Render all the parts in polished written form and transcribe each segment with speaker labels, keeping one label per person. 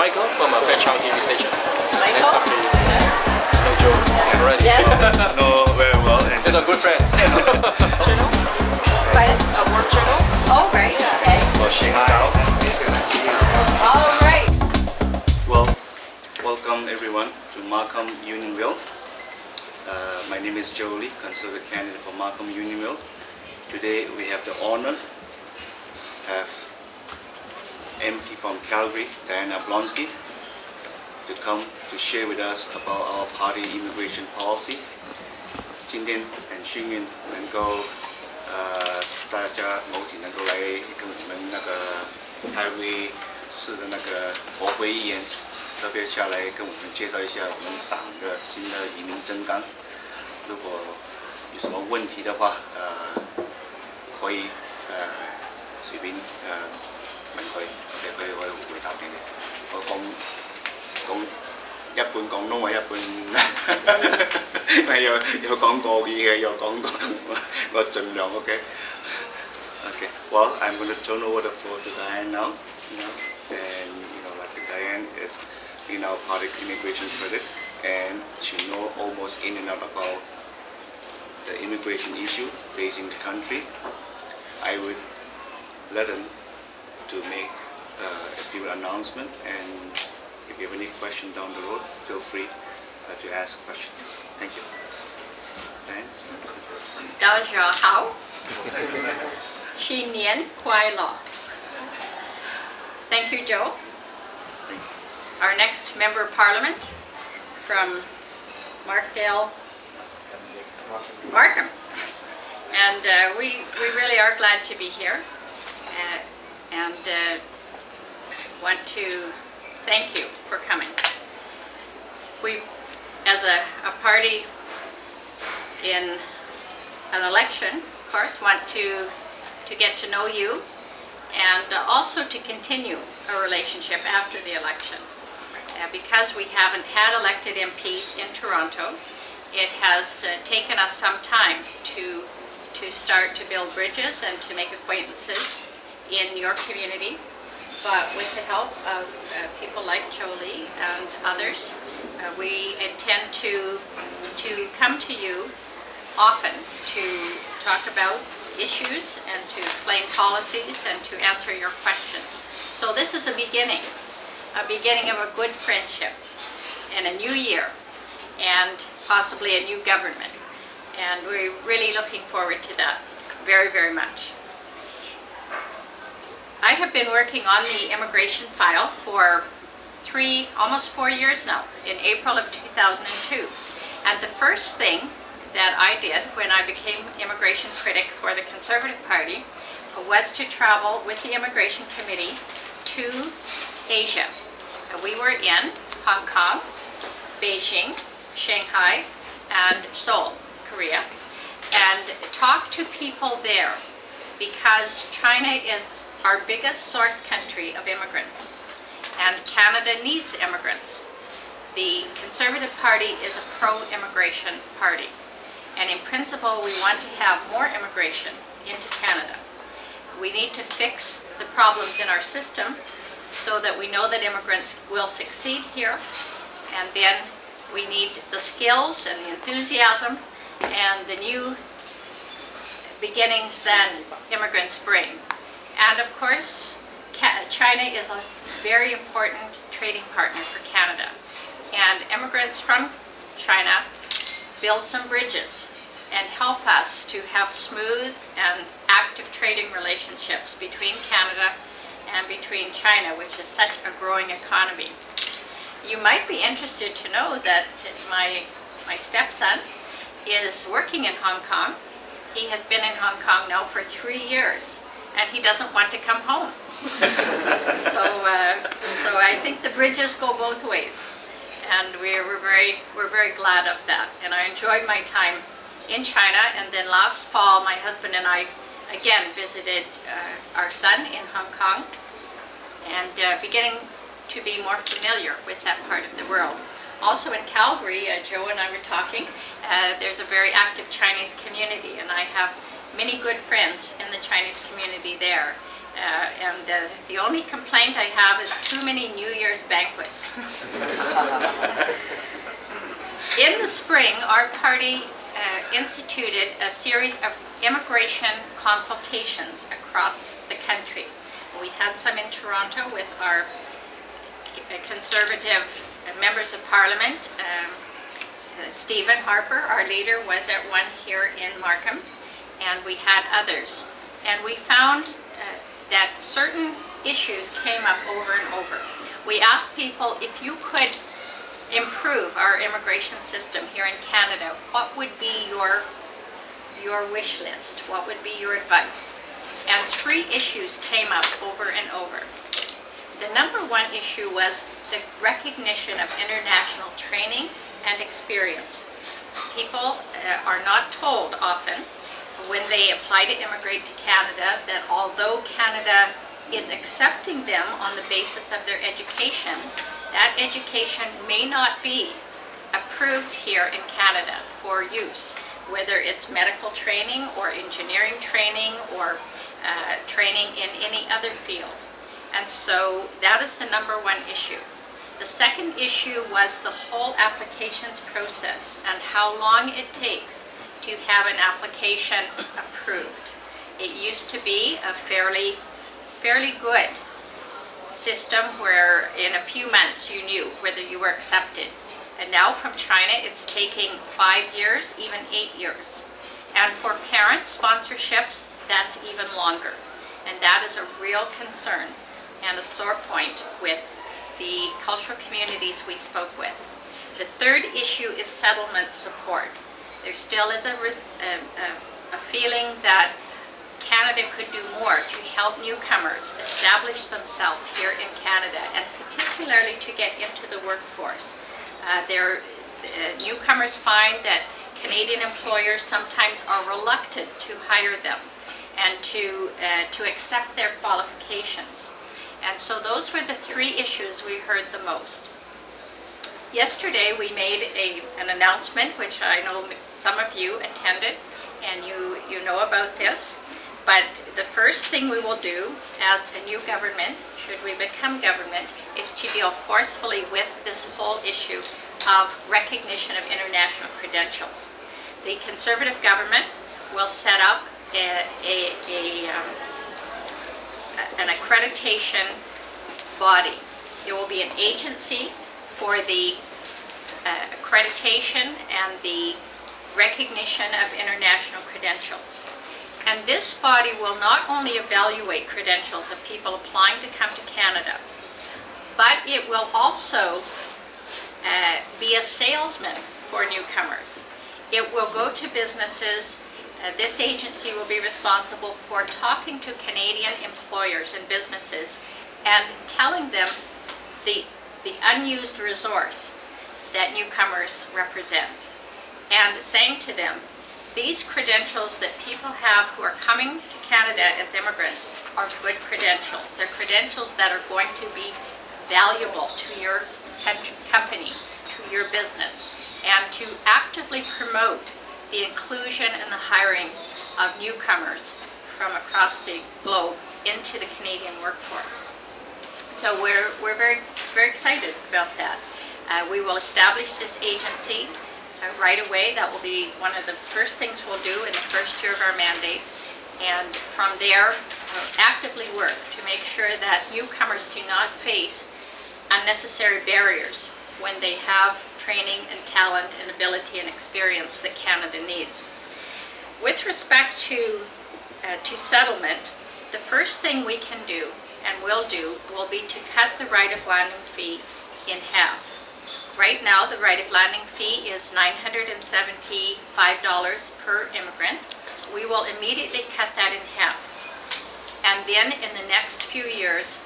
Speaker 1: Michael from a Fairchild TV station. Nice
Speaker 2: Michael?
Speaker 1: talking to you. No jokes already.
Speaker 2: Yes.
Speaker 3: No, very well. And
Speaker 1: These are good friends.
Speaker 2: Journal? Pardon? A work journal? Oh, right. Okay.
Speaker 3: for Shanghai.
Speaker 2: All right.
Speaker 3: Well, welcome everyone to Markham Unionville. My name is Joe Lee, Conservative candidate for Markham Unionville. Today we have the honor to have MP from Calgary, Diane Ablonczy, to come to share with us about our party immigration policy. 今天很幸运能够大家媒体能够来跟我们那个Calgary市的那个国会议员特别下来跟我们介绍一下我们党的新的移民政纲。如果有什么问题的话，可以隨便問佢，佢可以回答俾你。我講一半廣東話，一半有講國語嘅，有講我盡量 OK。Okay. Well, I'm going to turn over the floor to Diane now. And like Diane is our party immigration critic, and she knows almost in and out about the immigration issue facing the country. I would let them to make a few announcements, and if you have any question down the road, feel free to ask questions. Thank you. Thanks.
Speaker 2: 大家好，新年快乐。Thank you, Joe. Our next member of parliament from Markham. And we really are glad to be here and want to thank you for coming. We, as a party in an election, of course, want to get to know you and also to continue a relationship after the election. Because we haven't had elected MPs in Toronto, it has taken us some time to start to build bridges and to make acquaintances in your community. But with the help of people like Jolie and others, we intend to come to you often to talk about issues and to explain policies and to answer your questions. So this is a beginning of a good friendship and a new year and possibly a new government. And we're really looking forward to that very, very much. I have been working on the immigration file for almost 4 years now, in April of 2002. And the first thing that I did when I became immigration critic for the Conservative Party was to travel with the Immigration Committee to Asia. We were in Hong Kong, Beijing, Shanghai, and Seoul, Korea, and talk to people there because China is our biggest source country of immigrants, and Canada needs immigrants. The Conservative Party is a pro-immigration party, and in principle we want to have more immigration into Canada. We need to fix the problems in our system so that we know that immigrants will succeed here, and then we need the skills and the enthusiasm and the new beginnings that immigrants bring. And of course, China is a very important trading partner for Canada. And immigrants from China build some bridges and help us to have smooth and active trading relationships between Canada and between China, which is such a growing economy. You might be interested to know that my stepson is working in Hong Kong. He has been in Hong Kong now for 3 years, and he doesn't want to come home. So I think the bridges go both ways, and we're very glad of that. And I enjoyed my time in China, and then last fall my husband and I again visited our son in Hong Kong, and beginning to be more familiar with that part of the world. Also in Calgary, Joe and I were talking, there's a very active Chinese community, and I have many good friends in the Chinese community there. The only complaint I have is too many New Year's banquets. In the spring, our party instituted a series of immigration consultations across the country. We had some in Toronto with our Conservative members of Parliament. Stephen Harper, our leader, was at one here in Markham, and we had others. And we found that certain issues came up over and over. We asked people, if you could improve our immigration system here in Canada, what would be your wish list? What would be your advice? And 3 issues came up over and over. The number one issue was the recognition of international training and experience. People are not told often when they apply to immigrate to Canada that although Canada is accepting them on the basis of their education, that education may not be approved here in Canada for use, whether it's medical training or engineering training or training in any other field. And so that is the number one issue. The second issue was the whole applications process and how long it takes to have an application approved. It used to be a fairly good system where in a few months you knew whether you were accepted. And now from China it's taking 5 years, even 8 years. And for parent sponsorships, that's even longer. And that is a real concern and a sore point with the cultural communities we spoke with. The third issue is settlement support. There still is a feeling that Canada could do more to help newcomers establish themselves here in Canada, and particularly to get into the workforce. Newcomers find that Canadian employers sometimes are reluctant to hire them and to accept their qualifications. And so those were the 3 issues we heard the most. Yesterday we made an announcement, which I know some of you attended, and you know about this. But the first thing we will do as a new government, should we become government, is to deal forcefully with this whole issue of recognition of international credentials. The Conservative government will set up an accreditation body. There will be an agency for the accreditation and the recognition of international credentials. And this body will not only evaluate credentials of people applying to come to Canada, but it will also be a salesman for newcomers. It will go to businesses. This agency will be responsible for talking to Canadian employers and businesses and telling them the unused resource that newcomers represent, and saying to them, these credentials that people have who are coming to Canada as immigrants are good credentials. They're credentials that are going to be valuable to your company, to your business, and to actively promote the inclusion and the hiring of newcomers from across the globe into the Canadian workforce. So we're very, very excited about that. We will establish this agency right away. That will be one of the first things we'll do in the first year of our mandate. And from there, actively work to make sure that newcomers do not face unnecessary barriers when they have training and talent and ability and experience that Canada needs. With respect to settlement, the first thing we can do and will be to cut the right of landing fee in half. Right now, the right of landing fee is $975 per immigrant. We will immediately cut that in half. And then in the next few years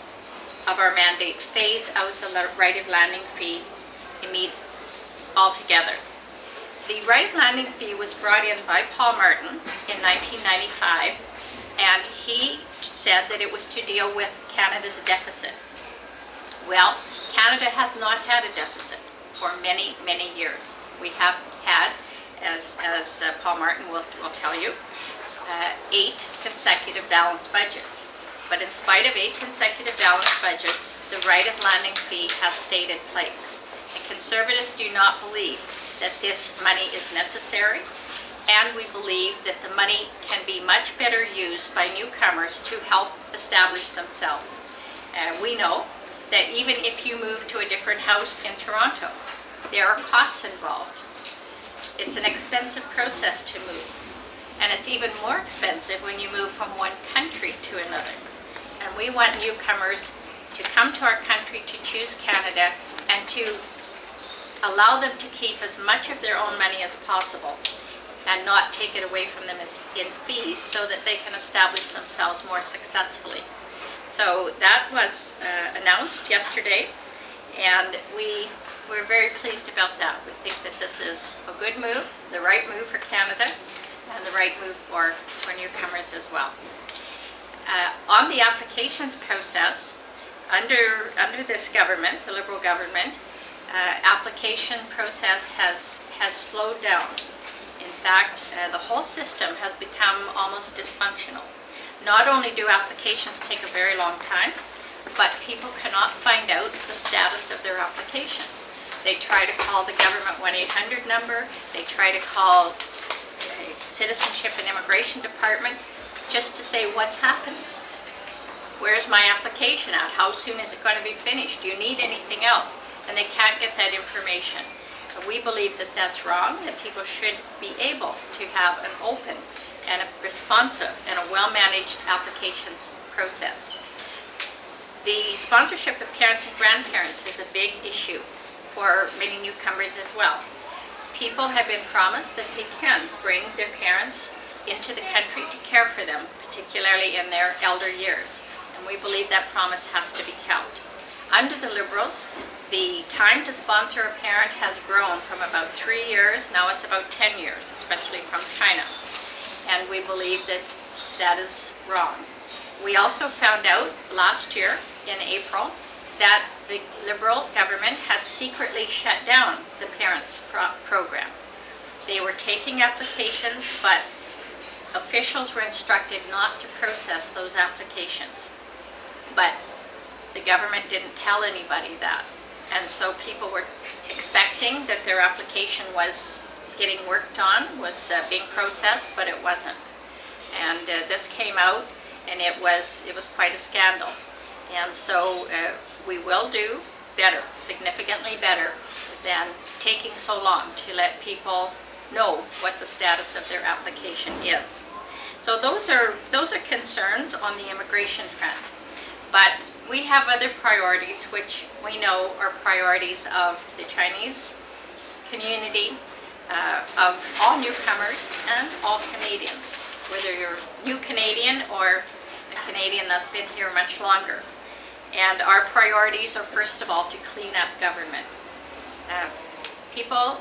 Speaker 2: of our mandate, phase out the right of landing fee altogether. The right of landing fee was brought in by Paul Martin in 1995, and he said that it was to deal with Canada's deficit. Well, Canada has not had a deficit for many, many years. We have had, as Paul Martin will tell you, 8 consecutive balanced budgets. But in spite of 8 consecutive balanced budgets, the right of landing fee has stayed in place. And Conservatives do not believe that this money is necessary, and we believe that the money can be much better used by newcomers to help establish themselves. We know that even if you move to a different house in Toronto, there are costs involved. It's an expensive process to move, and it's even more expensive when you move from one country to another. And we want newcomers to come to our country to choose Canada and to allow them to keep as much of their own money as possible and not take it away from them in fees so that they can establish themselves more successfully. So that was announced yesterday, and we're very pleased about that. We think that this is a good move, the right move for Canada, and the right move for newcomers as well. On the applications process, under this government, the Liberal government, application process has slowed down. In fact, the whole system has become almost dysfunctional. Not only do applications take a very long time, but people cannot find out the status of their application. They try to call the government 1-800 number, they try to call the Citizenship and Immigration Department just to say what's happening. Where's my application at? How soon is it going to be finished? Do you need anything else? And they can't get that information. We believe that that's wrong, that people should be able to have an open and a responsive and a well-managed applications process. The sponsorship of parents and grandparents is a big issue for many newcomers as well. People have been promised that they can bring their parents into the country to care for them, particularly in their elder years. And we believe that promise has to be kept. Under the Liberals, the time to sponsor a parent has grown from about 3 years, now it's about 10 years, especially from China. And we believe that that is wrong. We also found out last year in April that the Liberal government had secretly shut down the parents program. They were taking applications, but officials were instructed not to process those applications. But the government didn't tell anybody that. And so people were expecting that their application was getting worked on, was being processed, but it wasn't. And this came out, and it was quite a scandal. And so we will do better, significantly better, than taking so long to let people know what the status of their application is. So those are concerns on the immigration front. But we have other priorities which we know are priorities of the Chinese community, of all newcomers and all Canadians, whether you're new Canadian or a Canadian that's been here much longer. And our priorities are, first of all, to clean up government. People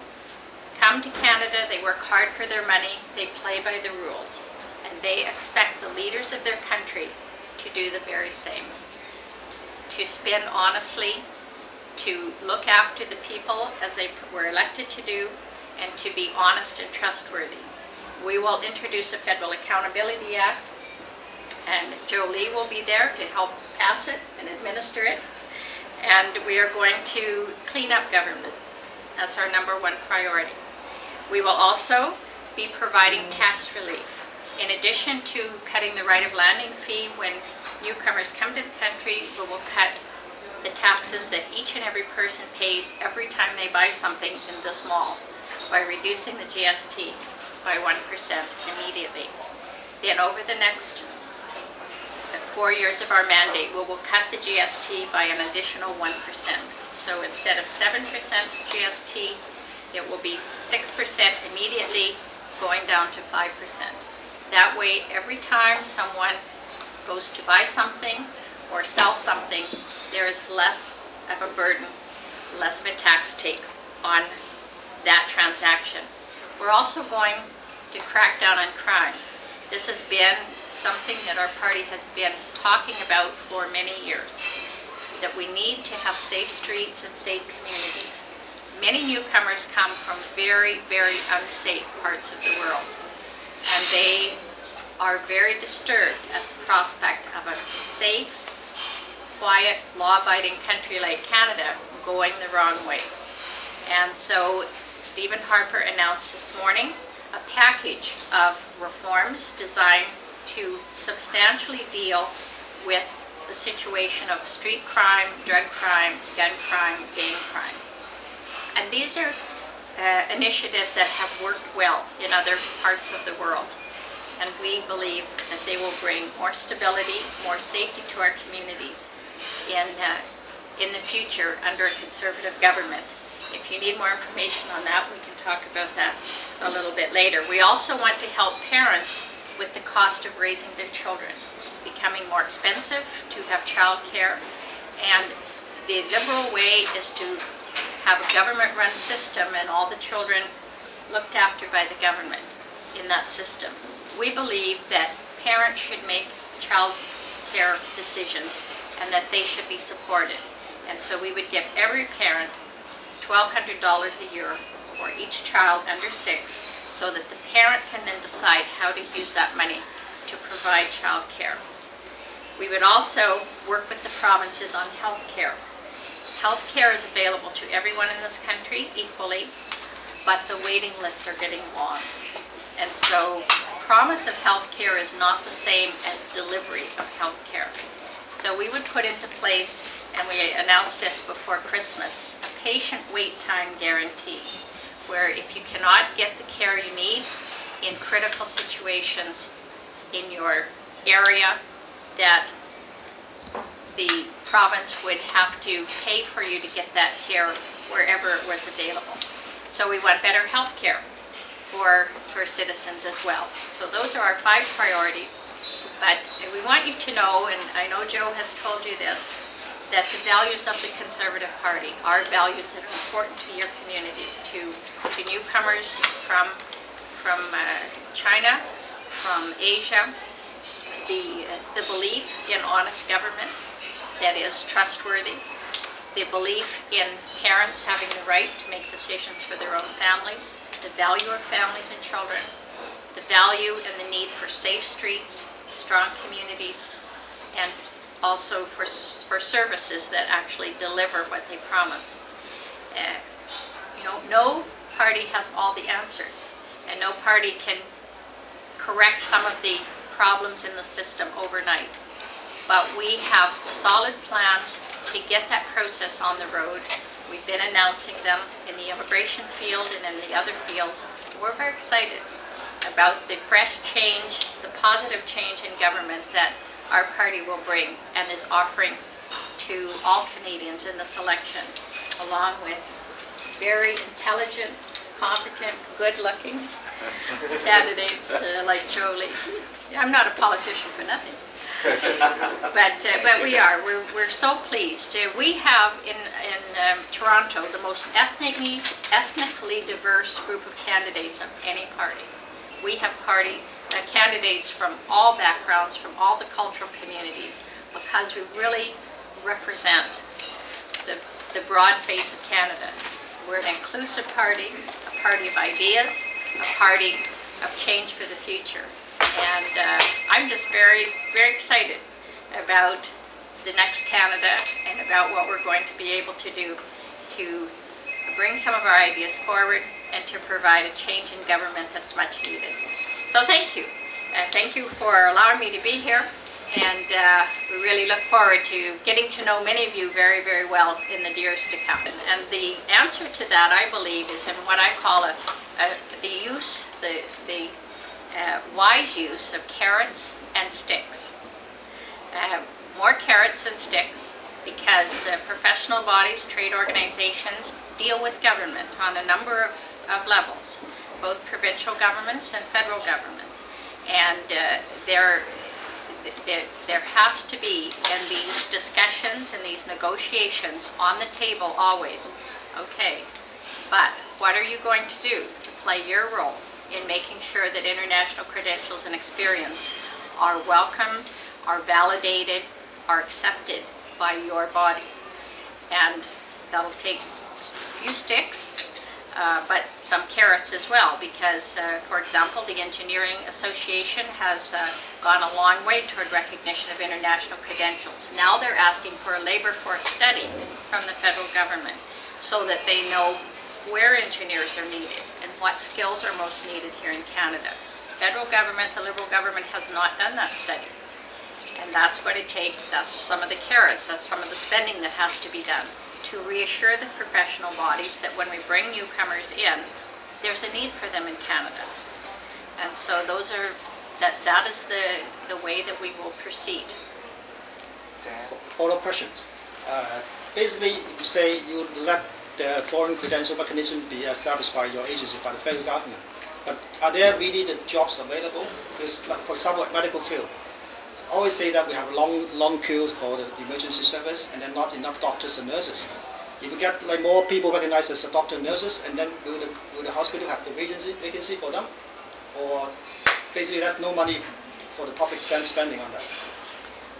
Speaker 2: come to Canada, they work hard for their money, they play by the rules, and they expect the leaders of their country to do the very same. To spend honestly, to look after the people as they were elected to do, and to be honest and trustworthy. We will introduce a Federal Accountability Act, and Jolie will be there to help pass it and administer it, and we are going to clean up government. That's our number one priority. We will also be providing tax relief. In addition to cutting the right of landing fee when newcomers come to the country, we will cut the taxes that each and every person pays every time they buy something in this mall by reducing the GST by 1% immediately. Then over the next 4 years of our mandate, we will cut the GST by an additional 1%. So instead of 7% GST, it will be 6% immediately, going down to 5%. That way, every time someone goes to buy something or sell something, there is less of a burden, less of a tax take on that transaction. We're also going to crack down on crime. This has been something that our party has been talking about for many years, that we need to have safe streets and safe communities. Many newcomers come from very, very unsafe parts of the world, and they are very disturbed at the prospect of a safe, quiet, law-abiding country like Canada going the wrong way. And so Stephen Harper announced this morning a package of reforms designed to substantially deal with the situation of street crime, drug crime, gun crime, gang crime. And these are initiatives that have worked well in other parts of the world. And we believe that they will bring more stability, more safety to our communities in the future under a Conservative government. If you need more information on that, we can talk about that a little bit later. We also want to help parents with the cost of raising their children. Becoming more expensive to have child care, and the Liberal way is to have a government-run system and all the children looked after by the government in that system. We believe that parents should make child care decisions and that they should be supported. And so we would give every parent $1,200 a year for each child under 6 so that the parent can then decide how to use that money to provide child care. We would also work with the provinces on health care. Health care is available to everyone in this country equally, but the waiting lists are getting long. And so promise of health care is not the same as delivery of health care. So we would put into place, and we announced this before Christmas, a patient wait time guarantee, where if you cannot get the care you need in critical situations in your area, that the province would have to pay for you to get that care wherever it was available. So we want better health care for citizens as well. So those are our 5 priorities. But we want you to know, and I know Joe has told you this, that the values of the Conservative Party are values that are important to your community, to newcomers from China, from Asia, the belief in honest government that is trustworthy, the belief in parents having the right to make decisions for their own families, the value of families and children, the value and the need for safe streets, strong communities, and also for services that actually deliver what they promise. No party has all the answers, and no party can correct some of the problems in the system overnight. But we have solid plans to get that process on the road. We've been announcing them in the immigration field and in the other fields. We're very excited about the fresh change, the positive change in government that our party will bring and is offering to all Canadians in this election, along with very intelligent, competent, good-looking candidates like Jolie. I'm not a politician for nothing. But we are. We're so pleased. We have in Toronto the most ethnically diverse group of candidates of any party. We have candidates from all backgrounds, from all the cultural communities, because we really represent the broad face of Canada. We're an inclusive party, a party of ideas, a party of change for the future. And I'm just very, very excited about the next Canada and about what we're going to be able to do to bring some of our ideas forward and to provide a change in government that's much needed. So thank you. Thank you for allowing me to be here. And we really look forward to getting to know many of you very, very well in the years to come. And the answer to that, I believe, is in what I call the wise use of carrots and sticks. More carrots than sticks, because professional bodies, trade organizations deal with government on a number of levels, both provincial governments and federal governments. And there has to be, in these discussions and these negotiations, on the table always, okay, but what are you going to do to play your role in making sure that international credentials and experience are welcomed, are validated, are accepted by your body? And that'll take a few sticks, but some carrots as well, because, for example, the Engineering Association has gone a long way toward recognition of international credentials. Now they're asking for a labor force study from the federal government so that they know where engineers are needed and what skills are most needed here in Canada. The federal government, the Liberal government, has not done that study. And that's going to take, that's some of the carrots, that's some of the spending that has to be done to reassure the professional bodies that when we bring newcomers in, there's a need for them in Canada. And so those are, that is the way that we will proceed.
Speaker 4: Follow-up questions. Basically, you say you let the foreign credential mechanism be established by your agency, by the federal government. But are there really the jobs available? Because, like, for example, medical field, always say that we have long queues for the emergency service and then not enough doctors and nurses. If you get like more people recognized as a doctor and nurses, and then will the hospital have the vacancy for them? Or basically there's no money for the public spending on that?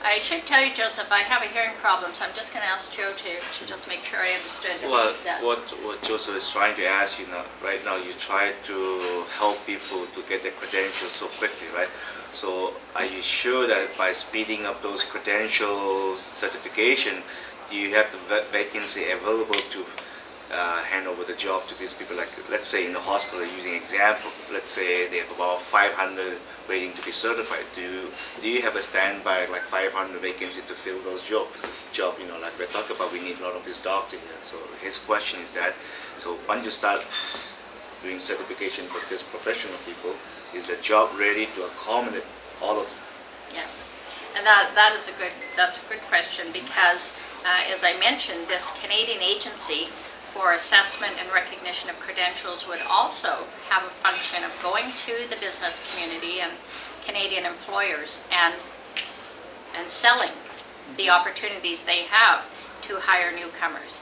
Speaker 2: I should tell you, Joseph, I have a hearing problem, so I'm just going to ask Joe to just make sure I understood that.
Speaker 3: What Joseph is trying to ask you now, right now, you try to help people to get their credentials so quickly, right? So are you sure that by speeding up those credential certification, do you have the vacancy available to hand over the job to these people? Like, let's say in the hospital, using example, let's say they have about 500 waiting to be certified. Do you have a standby like 500 vacancy to fill those job? You know, like we talk about, we need a lot of this doctor here. So his question is that, so once you start doing certification for this professional people, is the job ready to accommodate all of them?
Speaker 2: Yeah, and that's a good question, because as I mentioned, this Canadian agency for assessment and recognition of credentials would also have a function of going to the business community and Canadian employers and selling the opportunities they have to hire newcomers.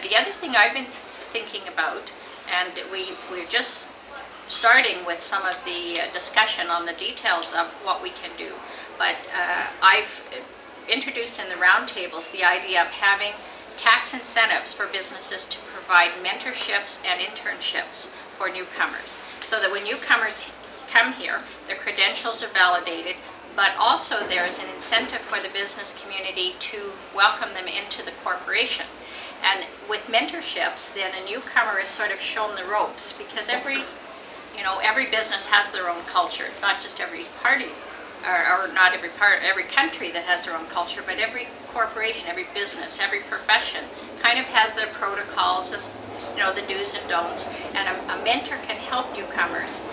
Speaker 2: The other thing I've been thinking about, and we're just starting with some of the discussion on the details of what we can do, but I've introduced in the roundtables the idea of having tax incentives for businesses to provide mentorships and internships for newcomers, so that when newcomers come here, their credentials are validated, but also there is an incentive for the business community to welcome them into the corporation. And with mentorships, then a newcomer is sort of shown the ropes, because every business has their own culture. It's not just every party, or not every country that has their own culture, but every corporation, every business, every profession kind of has their protocols of, the do's and don'ts. And a mentor can help newcomers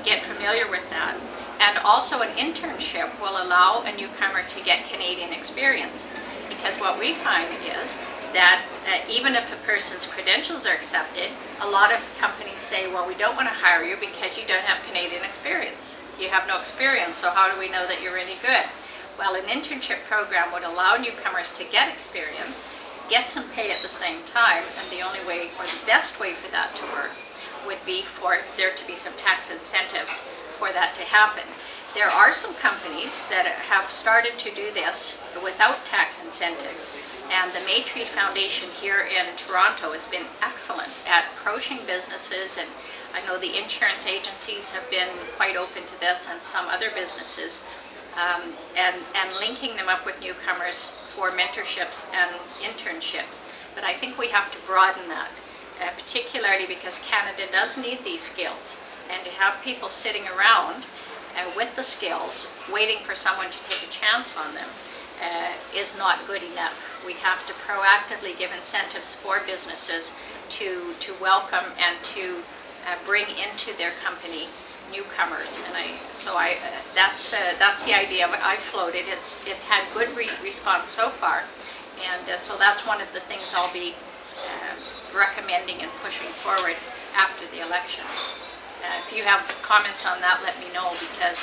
Speaker 2: get familiar with that. And also an internship will allow a newcomer to get Canadian experience. Because what we find is that even if a person's credentials are accepted, a lot of companies say, well, we don't want to hire you because you don't have Canadian experience. You have no experience, so how do we know that you're really good? Well, an internship program would allow newcomers to get experience, get some pay at the same time, and the only way, or the best way for that to work, would be for there to be some tax incentives for that to happen. There are some companies that have started to do this without tax incentives, and the Maytree Foundation here in Toronto has been excellent at approaching businesses, and I know the insurance agencies have been quite open to this, and some other businesses, and linking them up with newcomers for mentorships and internships. But I think we have to broaden that, particularly because Canada does need these skills, and to have people sitting around with the skills, waiting for someone to take a chance on them, is not good enough. We have to proactively give incentives for businesses to welcome and to bring into their company newcomers. And that's the idea I floated. It's had good response so far, and so that's one of the things I'll be recommending and pushing forward after the election. If you have comments on that, let me know, because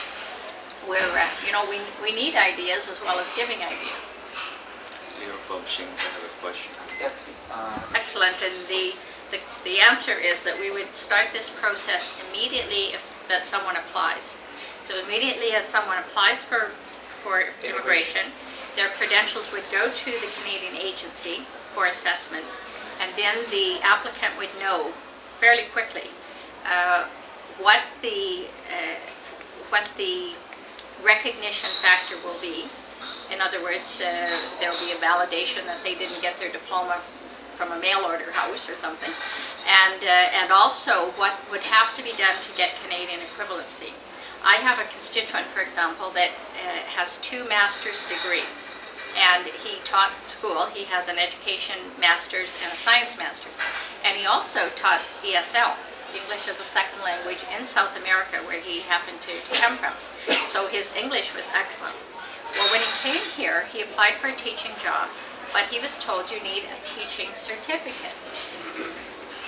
Speaker 2: we need ideas as well as giving ideas.
Speaker 3: Leo from Shing, I have a question.
Speaker 5: Yes.
Speaker 2: Excellent, and the answer is that we would start this process immediately that someone applies. So immediately as someone applies for immigration, their credentials would go to the Canadian agency for assessment, and then the applicant would know fairly quickly what the recognition factor will be. In other words, there will be a validation that they didn't get their diploma from a mail order house or something, and also what would have to be done to get Canadian equivalency. I have a constituent, for example, that has 2 master's degrees, and he taught school. He has an education master's and a science master's, and he also taught ESL, English as a second language, in South America, where he happened to come from. So his English was excellent. Well, when he came here, he applied for a teaching job, but he was told you need a teaching certificate.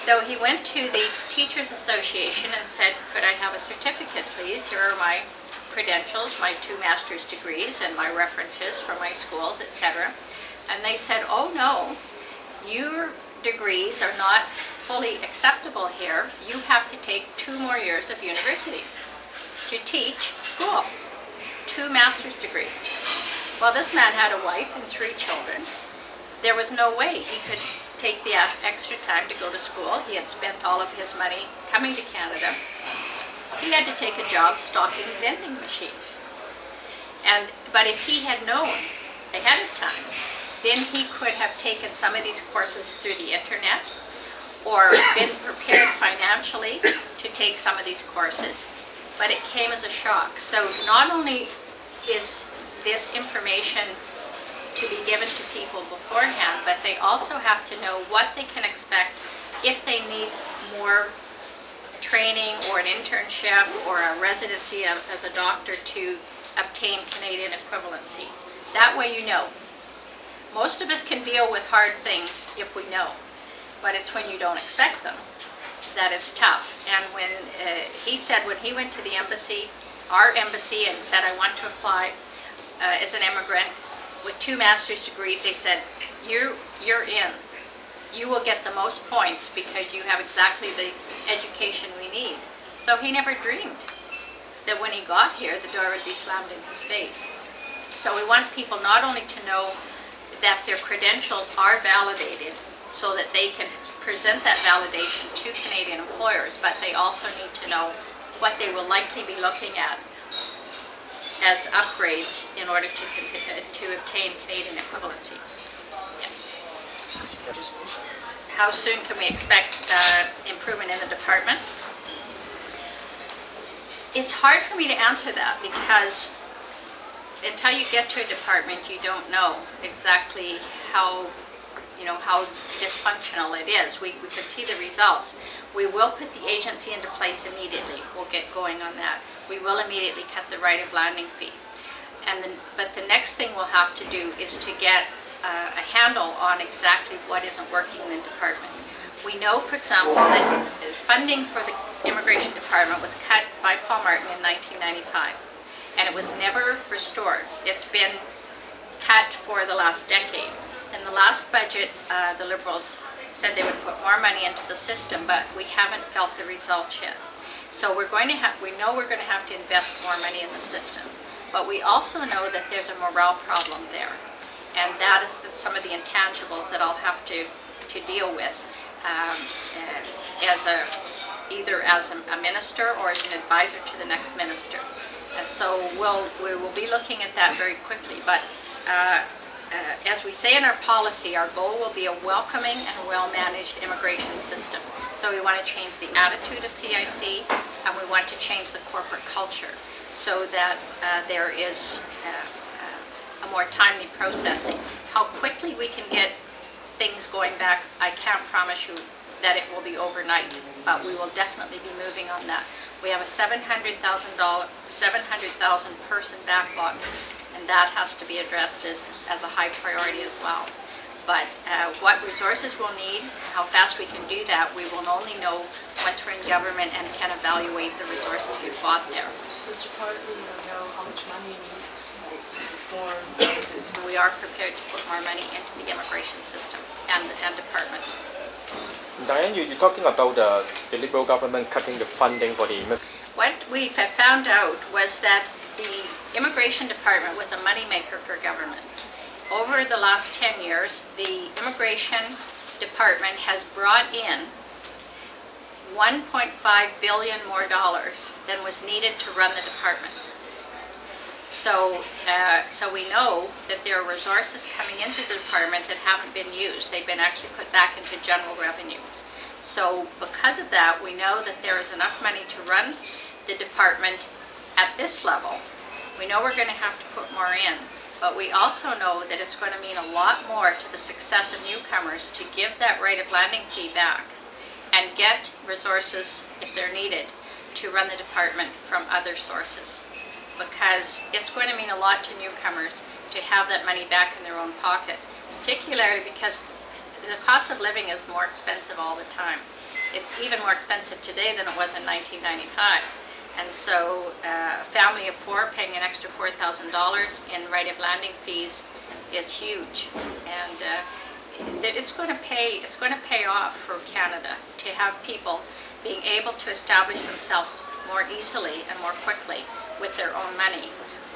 Speaker 2: So he went to the Teachers Association and said, could I have a certificate, please? Here are my credentials, my 2 master's degrees, and my references from my schools, etc. And they said, oh no, your degrees are not fully acceptable here. You have to take 2 more years of university to teach school. 2 master's degrees. Well, this man had a wife and 3 children. There was no way he could take the extra time to go to school. He had spent all of his money coming to Canada. He had to take a job stocking vending machines. But if he had known ahead of time, then he could have taken some of these courses through the internet or been prepared financially to take some of these courses. But it came as a shock. So not only is this information to be given to people beforehand, but they also have to know what they can expect if they need more training or an internship or a residency as a doctor to obtain Canadian equivalency. That way you know. Most of us can deal with hard things if we know, but it's when you don't expect them that it's tough. And when he said when he went to the embassy, our embassy, and said, I want to apply as an immigrant with 2 master's degrees, they said, you're in. You will get the most points because you have exactly the education we need. So he never dreamed that when he got here, the door would be slammed in his face. So we want people not only to know that their credentials are validated so that they can present that validation to Canadian employers, but they also need to know what they will likely be looking at as upgrades in order to obtain Canadian equivalency. Yeah. How soon can we expect improvement in the department? It's hard for me to answer that because until you get to a department, you don't know exactly how dysfunctional it is. We can see the results. We will put the agency into place immediately. We'll get going on that. We will immediately cut the right of landing fee. But the next thing we'll have to do is to get a handle on exactly what isn't working in the department. We know, for example, that funding for the immigration department was cut by Paul Martin in 1995, and it was never restored. It's been cut for the last decade. In the last budget, the Liberals said they would put more money into the system, but we haven't felt the results yet. So we know we're going to have to invest more money in the system, but we also know that there's a morale problem there, and that is some of the intangibles that I'll have to deal with either as a minister or as an advisor to the next minister. And so we will be looking at that very quickly, but as we say in our policy, our goal will be a welcoming and well-managed immigration system. So we want to change the attitude of CIC, and we want to change the corporate culture so that there is a more timely processing. How quickly we can get things going back, I can't promise you that it will be overnight, but we will definitely be moving on that. We have a $700,000 person backlog, and that has to be addressed as a high priority as well. But what resources we'll need, how fast we can do that, we will only know once we're in government and can evaluate the resources we've got there.
Speaker 5: Does your party know how much money it needs for
Speaker 2: We are prepared to put more money into the immigration system and department.
Speaker 6: Diane, you're talking about the Liberal government cutting the funding for the
Speaker 2: What we have found out was that the immigration department was a moneymaker for government. Over the last 10 years, the immigration department has brought in $1.5 billion more than was needed to run the department. So we know that there are resources coming into the department that haven't been used. They've been actually put back into general revenue. So because of that, we know that there is enough money to run the department at this level. We know we're going to have to put more in, but we also know that it's going to mean a lot more to the success of newcomers to give that right of landing fee back and get resources, if they're needed, to run the department from other sources. Because it's going to mean a lot to newcomers to have that money back in their own pocket, particularly because the cost of living is more expensive all the time. It's even more expensive today than it was in 1995. And so a family of four paying an extra $4,000 in right of landing fees is huge. And it's going to pay off for Canada to have people being able to establish themselves more easily and more quickly with their own money,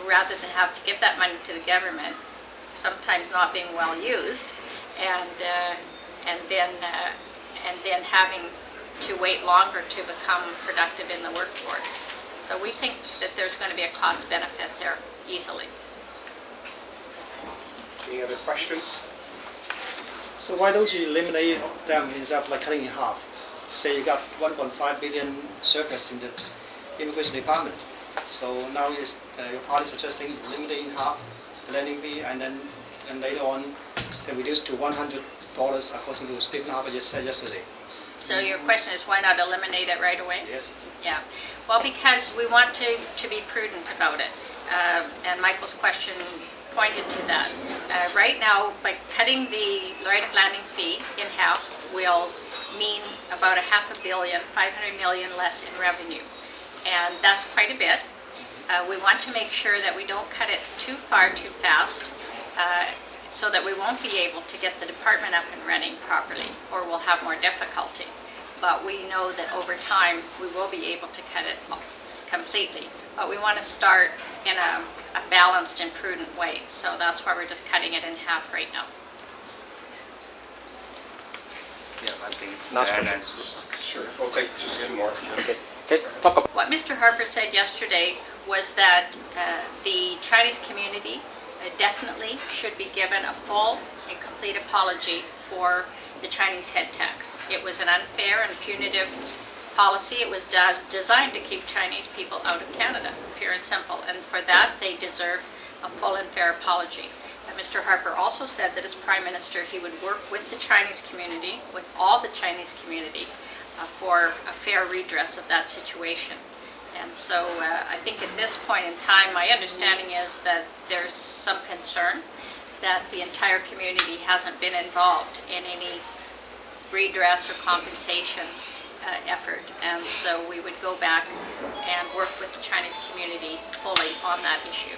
Speaker 2: rather than have to give that money to the government, sometimes not being well used, and then having to wait longer to become productive in the workforce. So we think that there's going to be a cost benefit there easily.
Speaker 6: Any other questions?
Speaker 4: So why don't you eliminate them instead of like cutting in half? Say you got 1.5 billion surplus in the immigration department. So now your party is suggesting eliminating half the landing fee, and later on can reduce to $100 according to Stephen Harper just said yesterday.
Speaker 2: So your question is, why not eliminate it right away?
Speaker 4: Yes.
Speaker 2: Yeah. Well, because we want to be prudent about it. And Michael's question pointed to that. Right now, by cutting the right of landing fee in half will mean about $500 million less in revenue. And that's quite a bit. We want to make sure that we don't cut it too far too fast, so that we won't be able to get the department up and running properly, or we'll have more difficulty. But we know that over time we will be able to cut it completely. But we want to start in a balanced and prudent way. So that's why we're just cutting it in half right now.
Speaker 3: Yeah, I think
Speaker 6: Last
Speaker 3: Diane
Speaker 6: question.
Speaker 3: answered.
Speaker 6: Sure. We'll take just two more. Okay. Talk about.
Speaker 2: What Mr. Harper said yesterday was that the Chinese community definitely should be given a full and complete apology for the Chinese head tax. It was an unfair and punitive policy. It was designed to keep Chinese people out of Canada, pure and simple. And for that, they deserve a full and fair apology. Mr. Harper also said that as Prime Minister, he would work with the Chinese community, with all the Chinese community, for a fair redress of that situation. And so I think at this point in time, my understanding is that there's some concern that the entire community hasn't been involved in any redress or compensation effort. And so we would go back and work with the Chinese community fully on that issue.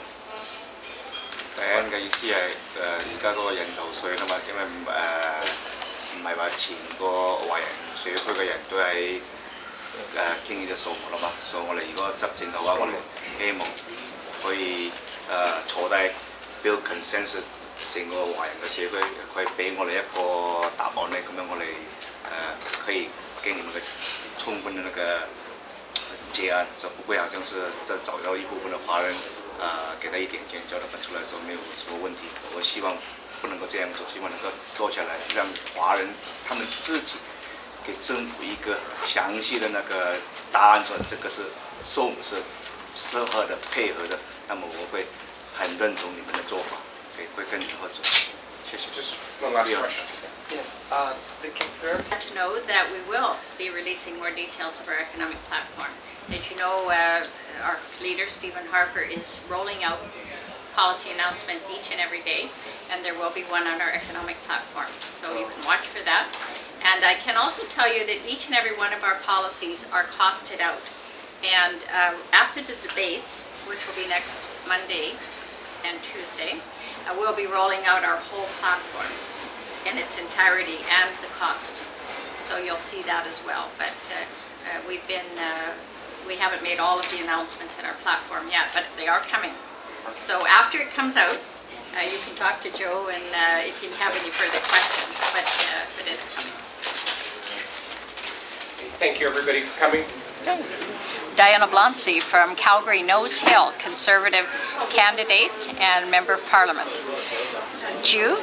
Speaker 3: Diane 嘅意思係而家嗰個人頭稅啦嘛，因為唔係話前個華人社區嘅人都喺傾呢個數目啦嘛，所以我哋如果執政嘅話，我哋希望可以坐低 build consensus 成個華人嘅社區，佢俾我哋一個答案咧，咁樣我哋可以給你們個充分的那個結案，就不會好像是再找到一部分的華人。給他一點錢，叫他們出來說沒有什麼問題。我希望不能夠這樣做，希望能夠坐下來，讓華人他們自己給政府一個詳細的那個答案，說這個是數目是適合的、配合的，那麼我會很認同你們的做法，會跟你合作。謝謝。
Speaker 6: Just one last question.
Speaker 7: Yes, the concern.
Speaker 2: To know that we will be releasing more details of our economic platform. As you know, our leader, Stephen Harper, is rolling out policy announcement each and every day, and there will be one on our economic platform. So you can watch for that. And I can also tell you that each and every one of our policies are costed out. And after the debates, which will be next Monday and Tuesday, we'll be rolling out our whole platform in its entirety and the cost. So you'll see that as well. But we haven't made all of the announcements in our platform yet, but they are coming. So after it comes out, you can talk to Joe and if you have any further questions, but it's coming.
Speaker 6: Thank you everybody for coming.
Speaker 2: Diane Ablonczy from Calgary Nose Hill, Conservative candidate and Member of Parliament. Ju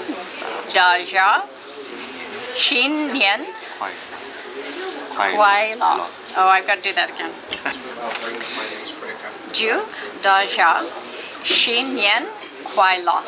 Speaker 2: Daja Xin Nian Kuai La. Oh, I've got to do that again. Ju Daja Xin Nian Kuai La.